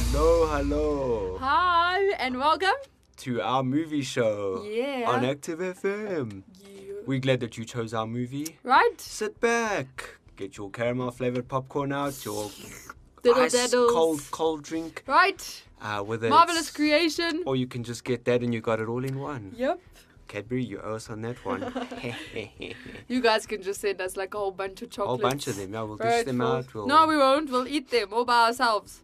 Hello. Hi, and welcome To our movie show. Yeah. On Active FM. We're glad that you chose our movie. Right? Sit back. Get your caramel flavored popcorn out. Your Diddle ice daddles. cold drink. Right? Whether Marvelous it's- creation. Or you can just get that and you got it all in one. Yep. Cadbury, you owe us on that one. You guys can just send us like a whole bunch of A chocolates. whole bunch of them. Yeah, we'll dish Right, them we'll- out. We'll No, we won't. We'll eat them all by ourselves.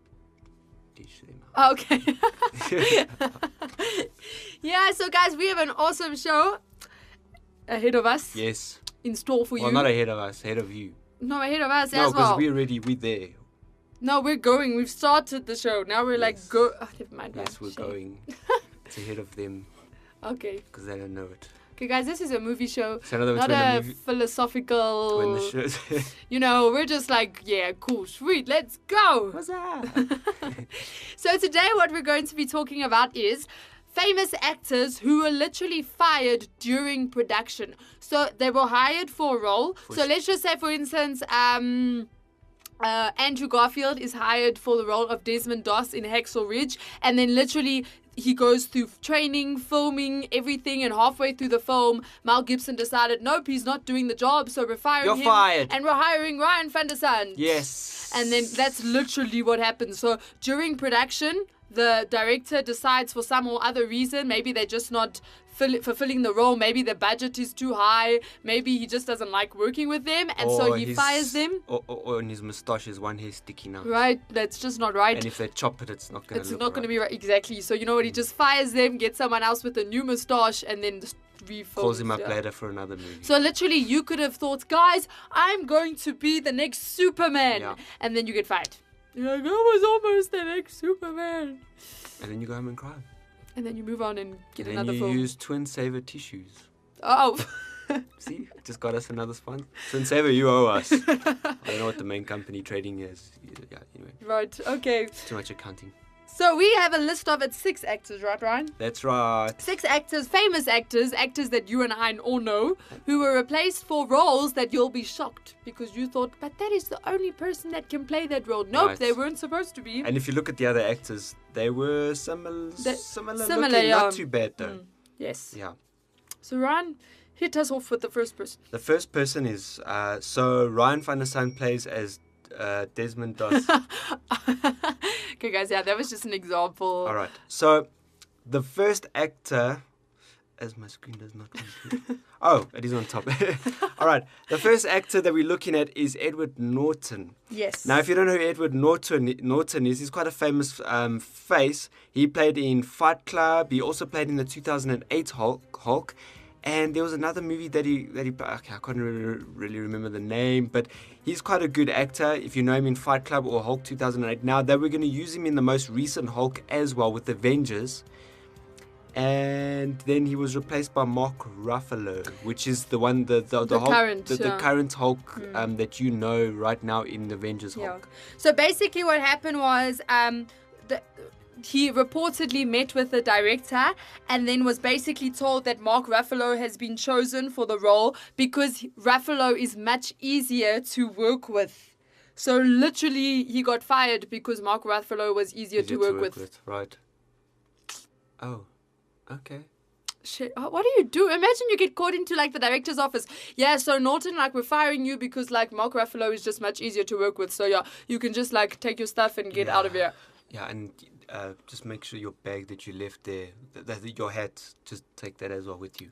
dish them out. Oh, okay. Yeah, so guys, we have an awesome show ahead of us. Yes. In store for Well, you. not ahead of us, ahead of you. No, ahead of us No, as because well. we're there. No, we're going. We've started the show. Now we're like, Yes. go. Oh, never mind. Yes, we're Shame. going. It's ahead of them Okay. because they don't know it. Okay, guys, this is a movie show. So in other words, Not when a the movie, philosophical. when the show, You know, we're just like, yeah, cool, sweet, let's go. what's that? So today what we're going to be talking about is famous actors who were literally fired during production. So they were hired for a role. So let's just say, for instance, Andrew Garfield is hired for the role of Desmond Doss in Hacksaw Ridge, and then literally he goes through training, filming, everything, and halfway through the film, Mel Gibson decided, nope, he's not doing the job, so we're firing You're him. fired. And we're hiring Ryan van der Sand. Yes. And then that's literally what happens. So during production, the director decides for some or other reason, maybe they're just not fulfilling the role, maybe the budget is too high, maybe he just doesn't like working with them, and so Or he his- fires them. Or on his moustache is one hair sticking out. Right, that's just not right. And if they chop it, it's not going to It's look not going to right. be right. Exactly. So you know what? He just fires them, gets someone else with a new moustache, and then just refilms. Calls him up yeah. later for another movie. So literally, you could have thought, guys, I'm going to be the next Superman, Yeah. and then you get fired. You're like, I was almost the next Superman, And then you go home and cry. and then you move on and get And then another you film. use Twin Saver tissues. Oh. See? Just got us another sponsor. Twin Saver, you owe us. I don't know what the main company trading is. Yeah, anyway. Right. Okay. Too much accounting. So we have a list of 6 actors, right, Ryan? That's right. 6 actors, famous actors that you and I all know, who were replaced for roles that you'll be shocked because you thought, but that is the only person that can play that role. Nope, Right. they weren't supposed to be. And if you look at the other actors, they were similar similar, looking. yeah. Not too bad, though. Yes. Yeah. So Ryan, hit us off with the first person. The first person is, so Ryan van der Sand plays as Desmond Doss. Okay, guys, yeah, that was just an example. All right. So the first actor, as my screen does not want to. Oh, it is on top. All right. The first actor that we're looking at is Edward Norton. Yes. Now, if you don't know who Edward Norton is, he's quite a famous face. He played in Fight Club. He also played in the 2008 Hulk. And there was another movie that he okay, I can't really remember the name, but he's quite a good actor. If you know him in Fight Club or Hulk 2008, now they were going to use him in the most recent Hulk as well with Avengers. And then he was replaced by Mark Ruffalo, which is the one the Hulk, current, the yeah. current Hulk that you know right now in Avengers Yeah. Hulk. So basically what happened was he reportedly met with the director and then was basically told that Mark Ruffalo has been chosen for the role because Ruffalo is much easier to work with. So literally he got fired because Mark Ruffalo was easier to work with. Right. Oh, okay. Shit, what do you do? Imagine you get called into like the director's office. Yeah, so Norton, like we're firing you because like Mark Ruffalo is just much easier to work with. So yeah, you can just like take your stuff and get out of here. Yeah, and just make sure your bag that you left there, your hat, just take that as well with you.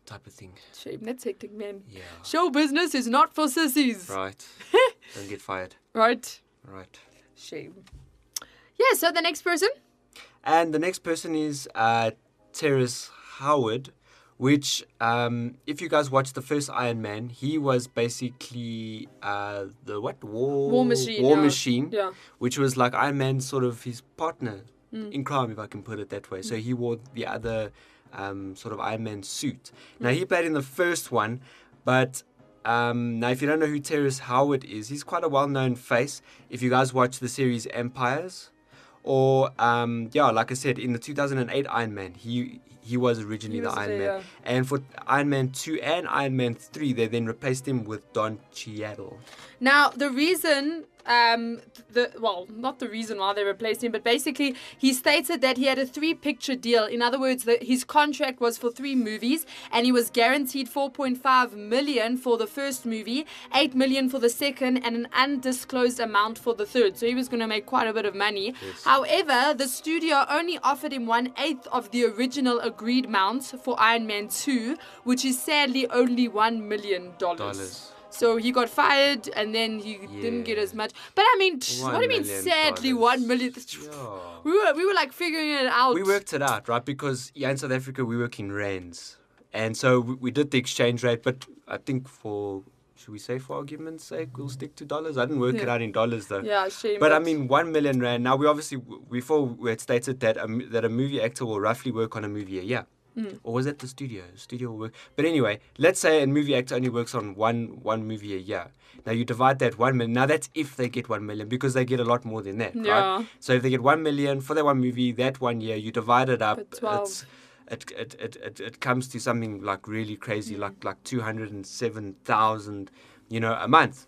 Type of thing. Shame, that's hectic, man. Yeah. Show business is not for sissies. Right. Don't get fired. Right. Right. Shame. Yeah, so the next person? And the next person is Terrence Howard, which, if you guys watched the first Iron Man, he was basically the what? War Machine. War yeah. Machine, Yeah. which was like Iron Man's sort of his partner in crime, if I can put it that way. So he wore the other sort of Iron Man suit. Now, he played in the first one, but now if you don't know who Terrence Howard is, he's quite a well-known face. If you guys watch the series Empires, or like I said, in the 2008 Iron Man, he was originally the Iron Man. Yeah. And for Iron Man 2 and Iron Man 3, they then replaced him with Don Cheadle. Now, the reason not the reason why they replaced him, but basically he stated that he had a 3-picture deal. In other words, his contract was for 3 movies, and he was guaranteed 4.5 million for the first movie, 8 million for the second, and an undisclosed amount for the third. So he was going to make quite a bit of money. Yes. However, the studio only offered him 1/8 of the original agreed amount for Iron Man 2, which is sadly only $1 million. So he got fired, and then he didn't get as much. But I mean, what do you mean sadly $1 million? Yeah. We were like figuring it out. We worked it out, right? Because in South Africa, we work in rands. And so we did the exchange rate, but I think should we say for argument's sake, we'll stick to dollars? I didn't work it out in dollars though. Yeah, shame. But I mean, 1 million rand. Now, we obviously, before we had stated that a movie actor will roughly work on a movie a year. Or was that the studio? Studio will work. But anyway, let's say a movie actor only works on one movie a year. Now you divide that 1 million. Now that's if they get 1 million, because they get a lot more than that, right? So if they get 1 million for that one movie, that 1 year, you divide it up. It comes to something like really crazy, like 207,000, a month.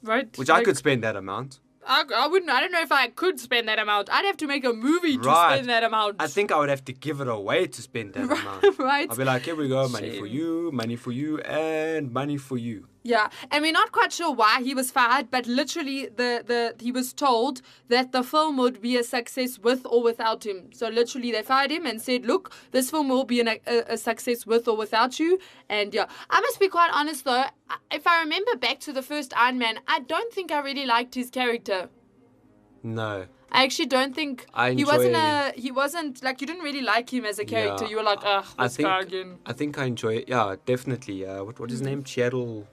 Right. Which I could spend that amount. I wouldn't. I don't know if I could spend that amount. I'd have to make a movie to spend that amount. I think I would have to give it away to spend that amount. Right. I'll be like, here we go, money for you, and money for you. Yeah, and we're not quite sure why he was fired, but literally he was told that the film would be a success with or without him. So literally they fired him and said, look, this film will be a success with or without you. And yeah, I must be quite honest though, if I remember back to the first Iron Man, I don't think I really liked his character. No. I actually don't think he wasn't like, you didn't really like him as a character. Yeah, you were like, this guy again. I think I enjoy it. Yeah, definitely. What is his name? Cheryl.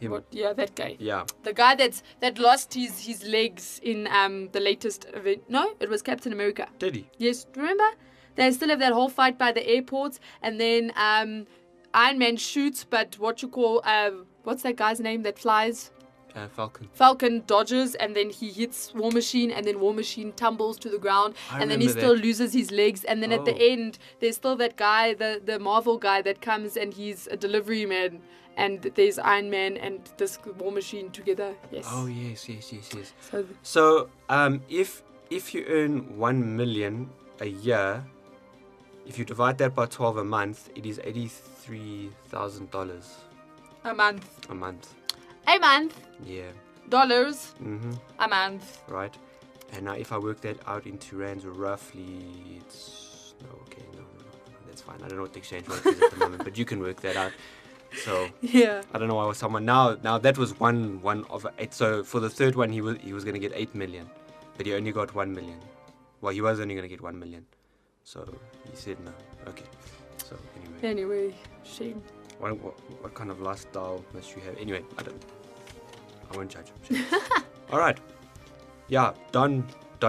That guy. Yeah. The guy that lost his legs in the latest event. No, it was Captain America. Did he? Yes. Remember? They still have that whole fight by the airport, and then Iron Man shoots, but what's that guy's name that flies? Falcon. Falcon dodges, and then he hits War Machine, and then War Machine tumbles to the ground, and then he still loses his legs, and then at the end, there's still that guy, the Marvel guy that comes, and he's a delivery man, and there's Iron Man and this War Machine together. Yes. Oh yes. So if you earn 1 million a year, if you divide that by 12 a month, it is $83,000 a month. A month. A month. Yeah. Dollars. Mm-hmm. A month. Right. And now if I work that out into rands, roughly, no, that's fine. I don't know what the exchange rate is at the moment, but you can work that out. So yeah, I don't know why someone now that was one of 8. So for the third one, he was going to get 8 million, but he only got 1 million. Well, he was only going to get 1 million, so he said no. Okay. So anyway, shame. What kind of lifestyle must you have? Anyway, I won't judge. All right. Yeah, Don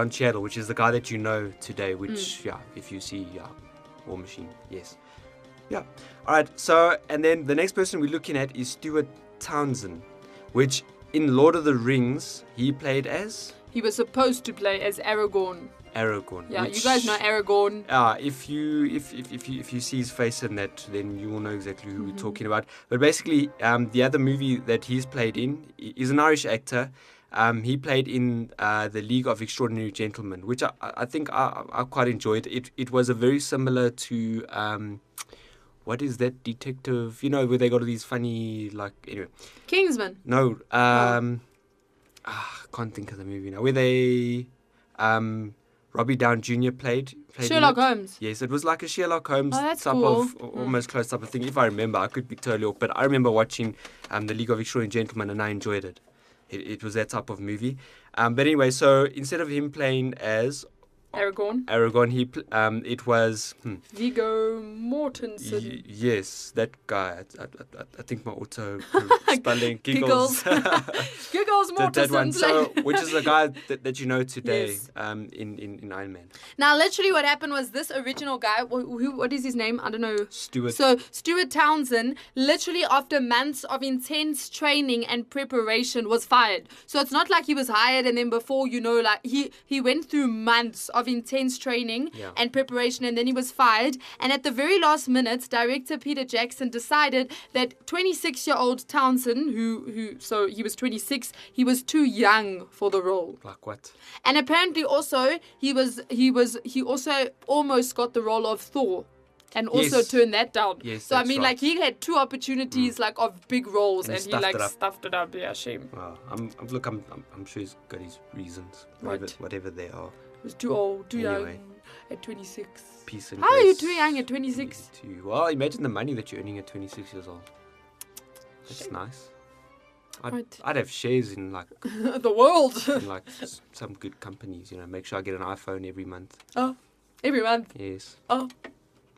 Cheadle, which is the guy that you know today. Which if you see War Machine, yes. Yeah. All right. So, and then the next person we're looking at is Stuart Townsend, which in Lord of the Rings he played as. He was supposed to play as Aragorn. Yeah, you guys know Aragorn. If you see his face in that, then you will know exactly who we're talking about. But basically, the other movie that he's played in is an Irish actor. He played in The League of Extraordinary Gentlemen, which I think I quite enjoyed. It was a very similar to what is that detective? Where they go to these funny anyway. Kingsman. No, I can't think of the movie now. Where they Robbie Downey Jr. played Sherlock Holmes. Yes, it was like a Sherlock Holmes type cool. of almost close type of thing. If I remember, I could be totally off, but I remember watching The League of Extraordinary Gentlemen, and I enjoyed it. It was that type of movie. But anyway, so instead of him playing as Aragorn, it was Viggo Mortensen. Yes, that guy. I think my auto spelling giggles. Giggles Mortensen. That one. So, which is a guy that you know today, yes. in Iron Man. Now, literally, what happened was this original guy. What is his name? I don't know. Stuart. So Stuart Townsend, literally after months of intense training and preparation, was fired. So it's not like he was hired and then before he went through months of of intense training Yeah. and preparation, and then he was fired. And at the very last minute, director Peter Jackson decided that 26-year-old Townsend, so he was 26, he was too young for the role. Like what? And apparently also he also almost got the role of Thor. And also Yes. turned that down. Yes, So I that's mean, right. like he had 2 opportunities like of big roles, And and he he like stuffed it up. stuffed it up. Yeah, shame. Wow. I'm sure he's got his reasons, Right. whatever they are. It was too old, too Anyway. young at 26. Peace and How are you grace too young at 26? to you. Well, imagine the money that you're earning at 26 years old. That's Shame. nice. Right. I'd have shares in like The world. some good companies. Make sure I get an iPhone every month. Oh, every month. Yes, Oh,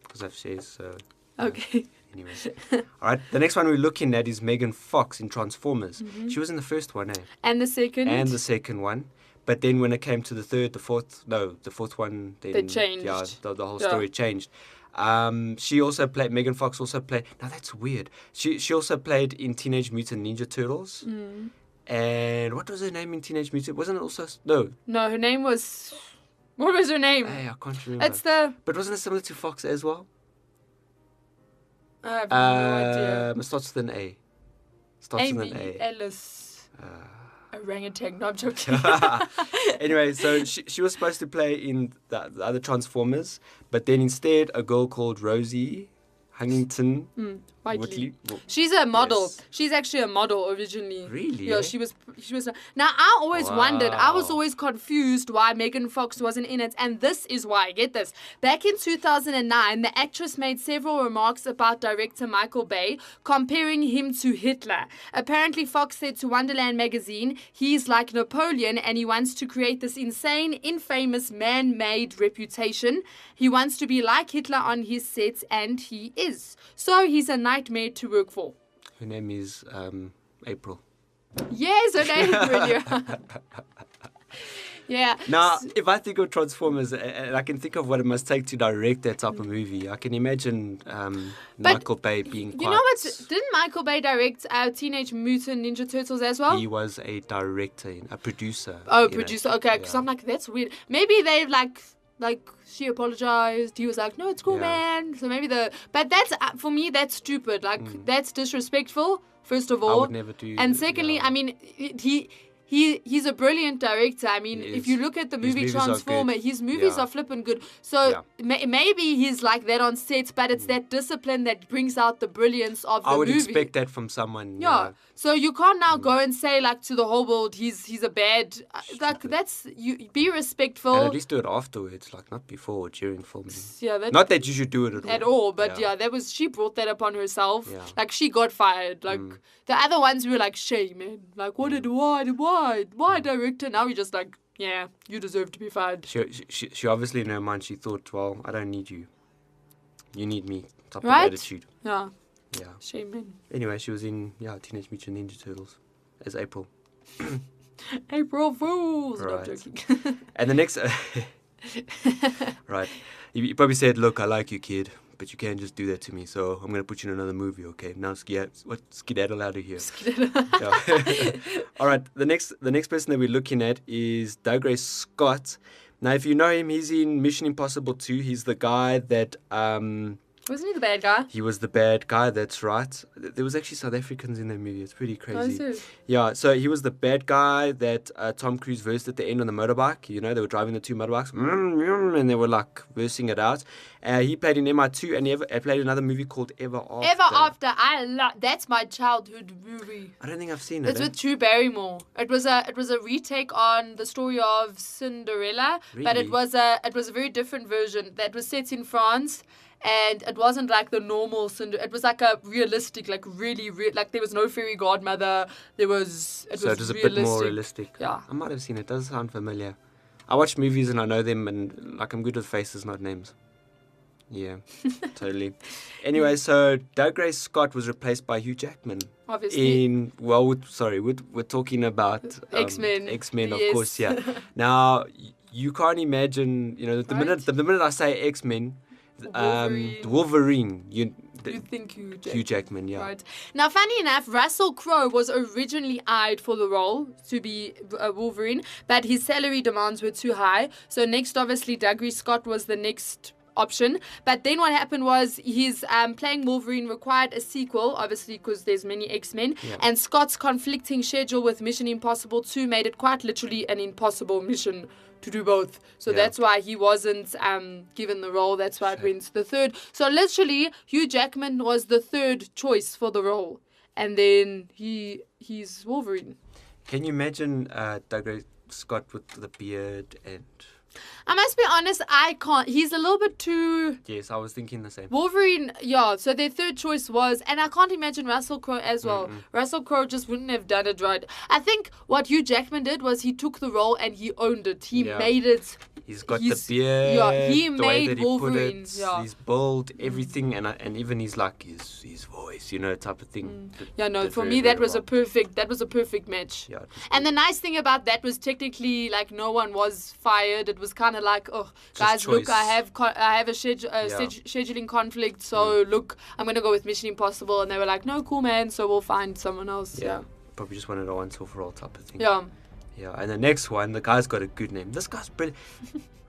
because I have shares. So okay. anyway, all right. The next one we're looking at is Megan Fox in Transformers. Mm-hmm. She was in the first one, And the second? and the second one. But then when it came to the fourth one, then They changed. Yeah, the whole Yeah. story changed. She also played. Megan Fox also played. Now that's weird. She also played in Teenage Mutant Ninja Turtles. Mm. And what was her name in Teenage Mutant? Wasn't it also no? No, her name was... What was her name? Hey, I can't remember. It's the... But wasn't it similar to Fox as well? I have no idea. It starts with an A. Starts with Amy an A. Ellis. Orangutan. No, I'm joking. Anyway, so she was supposed to play in the other Transformers, but then instead a girl called Rosie Huntington Whiteley. Whitley. She's a model. Yes. She's actually a model originally. Really, Yeah, eh? she was. Now I always wondered. I was Wow. always confused why Megan Fox wasn't in it, and this is why. Get this. Back in 2009, the actress made several remarks about director Michael Bay, comparing him to Hitler. Apparently, Fox said to Wonderland magazine, "He's like Napoleon, and he wants to create this insane, infamous, man-made reputation. He wants to be like Hitler on his sets, and he is. So he's a nightmare to work for." Her name is April. Yes, her name is brilliant. Yeah. Now, if I think of Transformers, and I can think of what it must take to direct that type of movie, I can imagine Michael Bay being quite... You know what? Didn't Michael Bay direct Teenage Mutant Ninja Turtles as well? He was a director, a producer. Oh, you know. producer. Okay, because Yeah. I'm like, that's weird. Maybe they like she apologized. He was like, no, it's cool, Yeah. man. So maybe but that's for me, that's stupid. Like that's disrespectful. First of all, I would never do. and secondly, yeah. I mean, he's a brilliant director. I mean, He if is. you look at the His movie movies are Transformer, good. his movies Yeah. are flippin' good. So maybe he's like that on sets, but it's that discipline that brings out the brilliance of the I would movie. expect that from someone. Yeah. So you can't now go and say like to the whole world he's a bad like that's you be respectful. And at least do it afterwards, like not before or during filming. Yeah, that Not that you should do it at all, but yeah, that was she brought that upon herself. Yeah. Like she got fired. Like the other ones were like, shame, man. Like why director? Now we just like, yeah, you deserve to be fired. She obviously in her mind she thought, well, I don't need you. You need me. Type Right? of attitude. Yeah, Yeah. shame, man. Anyway, she was in Teenage Mutant Ninja Turtles as April. April Fools. No, I'm Right. joking. And the next, right, you probably said, look, I like you, kid, but you can't just do that to me. So I'm gonna put you in another movie, okay? Now skedaddle out of here. Yeah. All right. The next person that we're looking at is Dougray Scott. Now, if you know him, he's in Mission Impossible 2. He's the guy that Wasn't he the bad guy? he was the bad guy. That's right. There was actually South Africans in that movie. It's pretty crazy. Oh, so- Yeah, so he was the bad guy that Tom Cruise versed at the end on the motorbike. You know, they were driving the two motorbikes, and they were like versing it out. He played in MI2, and he played another movie called Ever After. Ever After. That's my childhood movie. I don't think I've seen it. It's with Drew Barrymore. It was a retake on the story of Cinderella, but Really? it was a very different version that was set in France. And it wasn't like the normal Cinderella. It was like a realistic, like really, like there was no fairy godmother. It was So it was a bit more realistic. Yeah. I might have seen it. It does sound familiar. I watch movies and I know them, and like I'm good with faces, not names. Yeah, totally. Anyway, so Dougray Scott was replaced by Hugh Jackman. Obviously. We're talking about X-Men. X-Men, of Yes. course, yeah. Now, you can't imagine, the Right. minute I say X-Men, Wolverine. Wolverine, You think Hugh Jackman? Hugh Jackman, yeah. Right. Now, funny enough, Russell Crowe was originally eyed for the role to be Wolverine, but his salary demands were too high. So next, obviously, Douglas Scott was the next option. But then what happened was his playing Wolverine required a sequel, obviously because there's many X-Men, and Scott's conflicting schedule with Mission Impossible 2 made it quite literally an impossible mission to do both. So that's why he wasn't given the role. That's why it went to the third. So literally, Hugh Jackman was the third choice for the role. And then he's Wolverine. Can you imagine Douglas Scott with the beard and... I must be honest, I can't. He's a little bit too... Yes, I was thinking the same. Wolverine, so their third choice was... And I can't imagine Russell Crowe as well. Russell Crowe just wouldn't have done it right. I think what Hugh Jackman did was he took the role and he owned it. He made it... He's got the beard, yeah, he the way that made Wolverine. He put it, his build, everything, and even his voice, type of thing. For me that was a perfect match. Yeah, and the nice thing about that was technically like no one was fired. It was kind of like, oh guys, look, I have a scheduling conflict, so look, I'm gonna go with Mission Impossible, and they were like, no, cool man, so we'll find someone else. Yeah. Probably just wanted a once or for all type of thing. Yeah. Yeah, and the next one, the guy's got a good name. This guy's brilliant.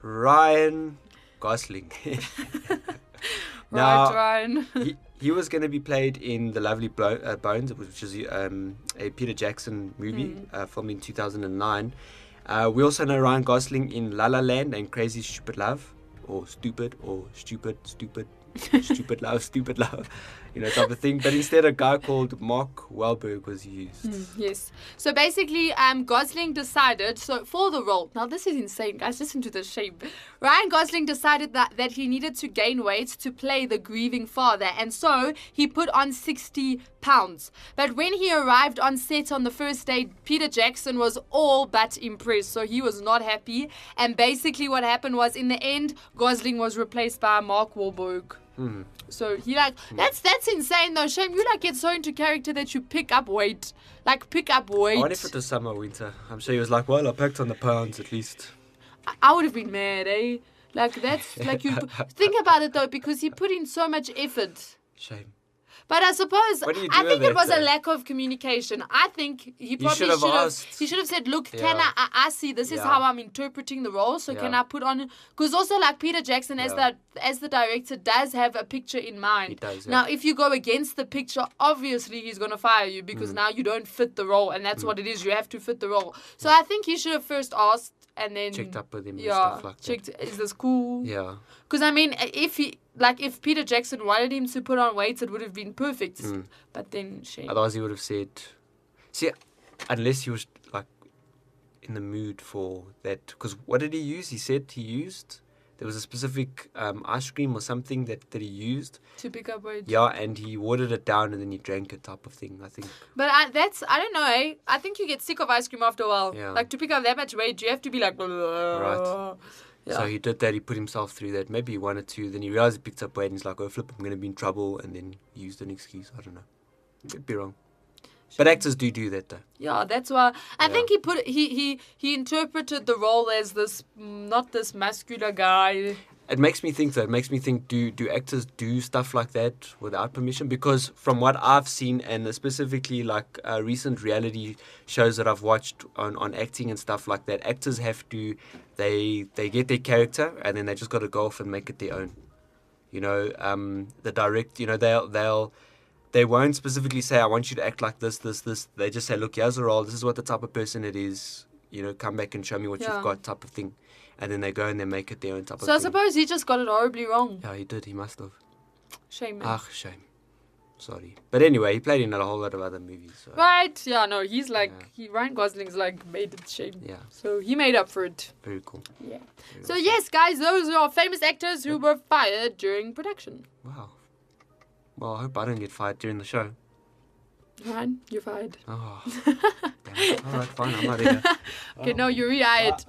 Ryan Gosling. Now, Ryan. he was going to be played in The Lovely Bones, which is a Peter Jackson movie filmed in 2009. We also know Ryan Gosling in La La Land and Crazy Stupid Love, or Stupid Love, type of thing. But instead, a guy called Mark Wahlberg was used. Yes. So basically, Gosling decided, so for the role, now this is insane, guys, listen to the shape. Ryan Gosling decided that he needed to gain weight to play the grieving father, and so he put on 60 pounds. But when he arrived on set on the first day, Peter Jackson was all but impressed, so he was not happy. And basically what happened was, in the end, Gosling was replaced by Mark Wahlberg. So he that's insane though. Shame you get so into character that you pick up weight. I wonder if it was summer or winter. I'm sure he was like, well, I packed on the pounds at least. I would have been mad, eh? That's like you think about it though, because he put in so much effort. Shame. But I suppose, I think it was a lack of communication. I think he probably should have said, look, can I see this is how I'm interpreting the role, so can I put on... Because also Peter Jackson as the director does have a picture in mind. He does, Now, if you go against the picture, obviously he's going to fire you because now you don't fit the role, and that's what it is. You have to fit the role. So I think he should have first asked and then... checked up with him and stuff like that. Is this cool? Yeah. Because, I mean, if Peter Jackson wanted him to put on weight, it would have been perfect. But then, shame. Otherwise, he would have said... See, unless he was, in the mood for that... Because what did he use? He said he used... There was a specific ice cream or something that he used. To pick up weight. Yeah, and he watered it down and then he drank it type of thing, I think. But I don't know, eh? I think you get sick of ice cream after a while. Yeah. To pick up that much weight, you have to be like... Right. Yeah. So he did that, he put himself through that. Maybe he wanted to, then he realized he picked up weight and he's like, oh flip, I'm going to be in trouble. And then he used an excuse. I don't know. Could be wrong. But actors do that though. Yeah, that's why I think he interpreted the role as this, not this muscular guy. It makes me think though. It makes me think: do actors do stuff like that without permission? Because from what I've seen, and specifically recent reality shows that I've watched on acting and stuff like that, actors have to they get their character and then they just got to go off and make it their own. The direct. They won't specifically say, I want you to act like this. They just say, look, here's a role. This is what the type of person it is. Come back and show me what you've got type of thing. And then they go and they make it their own type of thing. So I suppose he just got it horribly wrong. Yeah, he did. He must have. Shame, man. Shame. Sorry. But anyway, he played in a whole lot of other movies. So. Right. Yeah, no, he's Ryan Gosling's made it shame. Yeah. So he made up for it. Very cool. Yeah. So yes, guys, those are famous actors who were fired during production. Wow. Well, I hope I don't get fired during the show. Ryan, you're fired. Oh, damn it. All right, fine. I'm not here. Okay, no, you're rehired.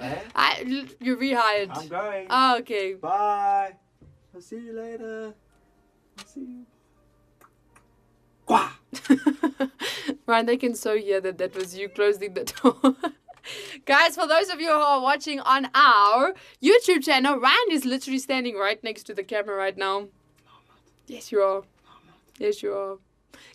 You're rehired. I'm going. Oh, okay. Bye. I'll see you later. I'll see you. Quah! Ryan, they can so hear that was you closing the door. Guys, for those of you who are watching on our YouTube channel, Ryan is literally standing right next to the camera right now. No, I'm not. Yes, you are. No, I'm not. Yes, you are.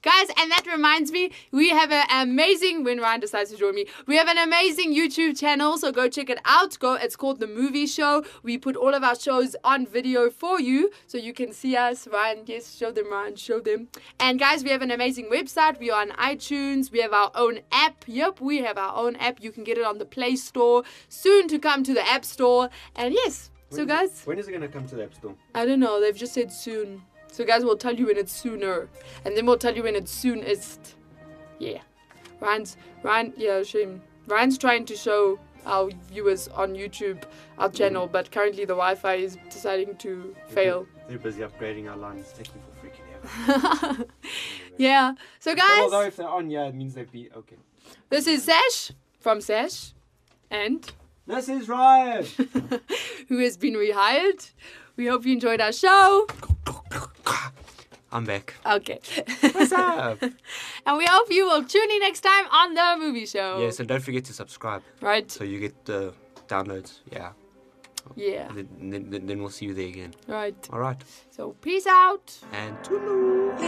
Guys, and that reminds me, we have an amazing, when Ryan decides to join me, we have an amazing YouTube channel, so go check it out. It's called The Movie Show. We put all of our shows on video for you, so you can see us. Ryan, yes, show them, Ryan, show them. And guys, we have an amazing website. We are on iTunes. We have our own app. Yep, we have our own app. You can get it on the Play Store. Soon to come to the App Store. And yes, so guys. When is it going to come to the App Store? I don't know. They've just said soon. So guys, we'll tell you when it's sooner. And then we'll tell you when it's soonest. Yeah. Ryan's trying to show our viewers on YouTube our channel, but currently the Wi-Fi is deciding to fail. They're busy upgrading our line. It's taking for freaking ever. Yeah. So guys. Although if they're on, yeah, it means they'd be okay. This is Sash from Sash. And this is Ryan. who has been rehired. We hope you enjoyed our show. I'm back. Okay. What's up? And we hope you will tune in next time on The Movie Show. Yeah, so don't forget to subscribe. Right. So you get the downloads. Yeah. Yeah. Then we'll see you there again. Right. All right. So peace out. And toodaloo.